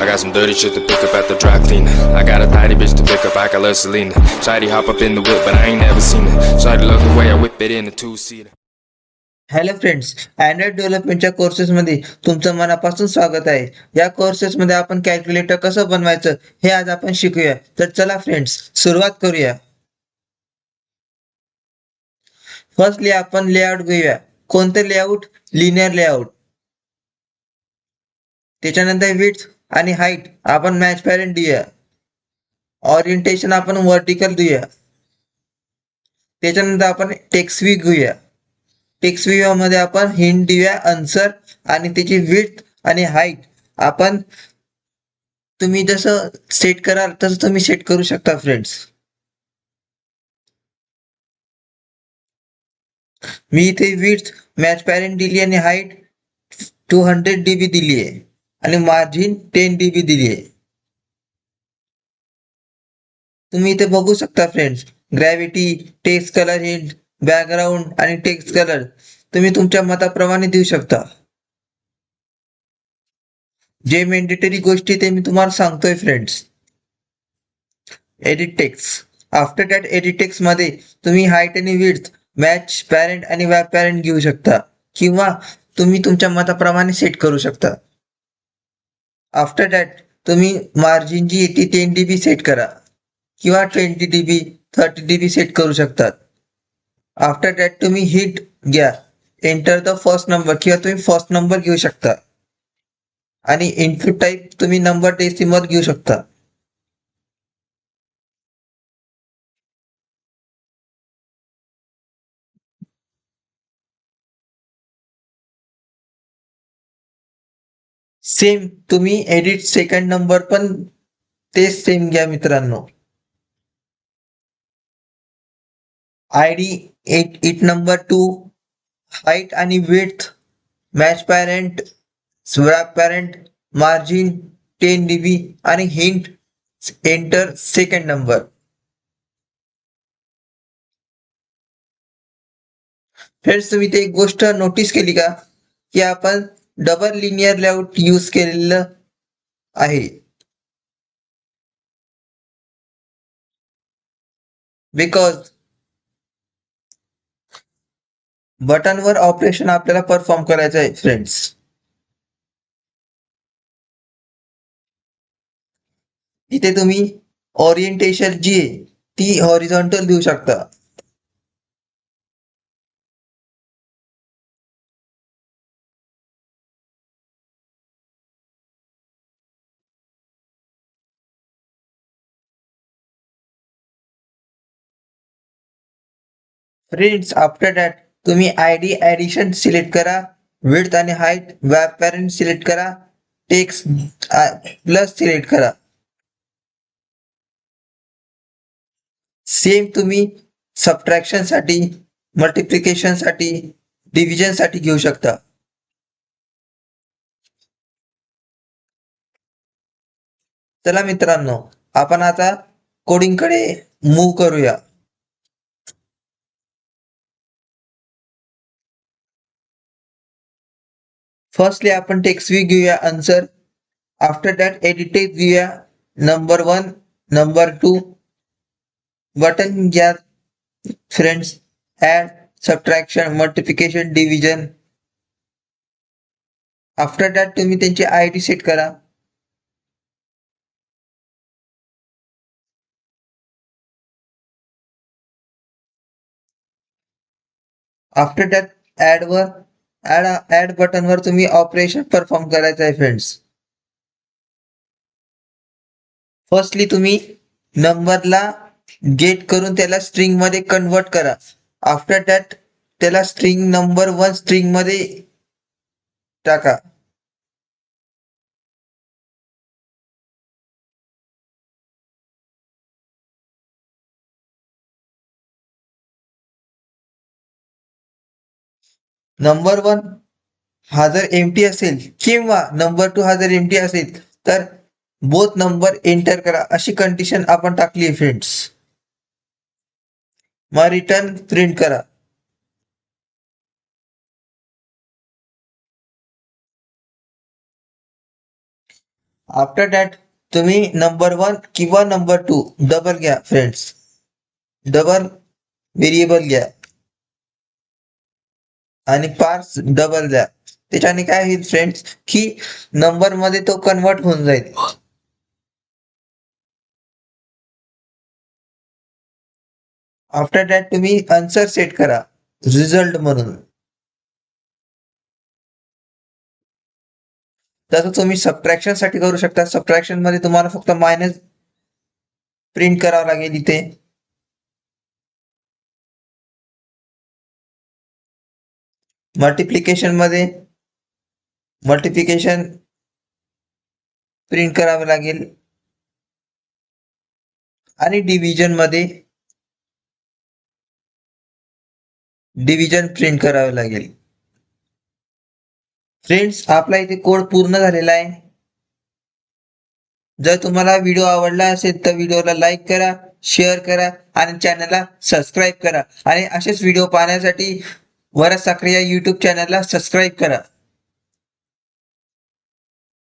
got some dirty shit to pick up at the dry cleaner. I got a tidy bitch to pick up, I got love Selena. Shawty hop up in the whip, but I ain't never seen her. Shawty love the way I whip it in a two-seater. Hello friends, Android डेव्हलपमेंटच्या कोर्सेसमध्ये तुमचं मनापासून स्वागत आहे. या कोर्सेसमध्ये आपण calculator कसं बनवायचं हे आज आपण शिकूया. तर चला फ्रेंड्स, सुरुवात करूया. फर्स्टली आपण लेआउट घेऊया. कोणते लेआउट? Linear layout. त्याच्यानंतर विड्थ आणि हाईट आपण मॅच पॅरेंट देऊया. ओरिएंटेशन आपण व्हर्टिकल देऊया. त्याच्यानंतर आपण टेक्स्ट व्ह्यू घेऊया. टेक्स्ट व्ह्यू मध्ये आपण हिंट देऊया, आन्सर आणि त्याची विड्थ आणि हाईट आपण तुम्ही जसं सेट कराल तसं तुम्ही सेट करू शकता फ्रेंड्स. मी इथे विड्थ मॅच पॅरेंट दिली आणि हाईट 200 DB दिली आहे आणि मार्जिन 10 DB दिली आहे. तुम्ही इथे बघू शकता friends, gravity, text colour hint, background आणि टेक्स्ट कलर तुम्ही तुमच्या मताप्रमाणे देऊ शकता. जे मॅन्डेटरी गोष्टी ते मी तुम्हाला सांगतोय friends. Edit text. After that edit text मध्ये तुम्ही हाईट आणि विड्थ, मॅच पॅरेंट आणि वॅप पॅरेंट घेऊ शकता किंवा तुम्ही तुमच्या मताप्रमाणे सेट करू शकता. आफ्टर दॅट तुम्ही मार्जिन जी येते 10 DB सेट करा किंवा 20 DB 30 DB सेट करू शकतात. आफ्टर दॅट तुम्ही हिट घ्या, एंटर द फर्स्ट नंबर किंवा तुम्ही फर्स्ट नंबर घेऊ शकता आणि इनपुट टाईप तुम्ही नंबर डेसिमल घेऊ शकता. सेम तुम्ही एडिट सेकंड नंबर पण तेच सेम घ्या मित्रांनो. आयडी इट नंबर 2, हाईट आणि width, match parent, swap parent, margin 10 DB आणि hint, enter second number. Friends, तुम्ही ते एक गोष्ट नोटीस केली का की आपण डबल लिनियर लेआउट यूज केलेलं आहे. बिकॉज बटनवर ऑपरेशन आपल्याला परफॉर्म करायचं आहे फ्रेंड्स. इथे तुम्ही ओरिएंटेशन जी आहे ती हॉरिझॉन्टल देऊ शकता. फ्रेंड्स, आफ्टर दॅट तुम्ही आयडी ऍडिशन सिलेक्ट करा, विड्थ आणि हाईट, वॅप पॅरेंट सिलेक्ट करा, टेक्स्ट प्लस सिलेक्ट करा. सेम तुम्ही सबट्रॅक्शन साठी, मल्टिप्लिकेशन साठी, डिव्हिजन साठी घेऊ शकता. चला मित्रांनो, आपण आता कोडिंग कडे मूव्ह करूया. फर्स्टली आपण टेक्स्ट व्ह्यू घेऊया, answer. After that edit text घेऊया, नंबर 1, नंबर 2. बटन घ्या friends, add, subtraction, multiplication, division. After that तुम्ही त्यांची आयडी सेट करा. आफ्टर दॅट ऍड बटनवर तुम्ही ऑपरेशन परफॉर्म करायचं आहे फ्रेंड्स. फर्स्टली तुम्ही नंबरला गेट करून त्याला स्ट्रिंग मध्ये कन्वर्ट करा. आफ्टर दॅट त्याला स्ट्रिंग नंबर 1 स्ट्रिंग मध्ये टाका. नंबर 1 हा जर एम्प्टी असेल किंवा नंबर 2 हा जर एम्प्टी असेल तर बोथ नंबर एंटर करा, अशी कंडिशन आपण टाकली आहे फ्रेंड्स. मग रिटर्न प्रिंट करा. आफ्टर दॅट तुम्ही नंबर 1 किंवा नंबर 2 डबल घ्या फ्रेंड्स, डबल व्हेरिएबल घ्या आणि पार्स डबल द्या. त्याच्याने काय होईल फ्रेंड्स की नंबर मध्ये तो कन्वर्ट होऊन जाईल. आफ्टर दॅट तुम्ही आन्सर सेट करा रिझल्ट म्हणून. तसं तुम्ही सबट्रॅक्शन साठी करू शकता. सबट्रॅक्शन मध्ये तुम्हाला फक्त मायनस प्रिंट करावं लागेल इथे. मल्टिप्लिकेशन मध्ये मल्टिप्लिकेशन प्रिंट करावं लागेल आणि डिव्हिजन मध्ये डिव्हिजन प्रिंट करावे लागेल. फ्रेंड्स आपला इथे कोड पूर्ण झालेला आहे. जर तुम्हाला व्हिडिओ आवडला असेल तर व्हिडिओला लाईक करा, शेअर करा आणि चॅनलला सबस्क्राईब करा आणि असेच व्हिडिओ पाहण्यासाठी वरद साखरे या YouTube चॅनलला सबस्क्राईब करा.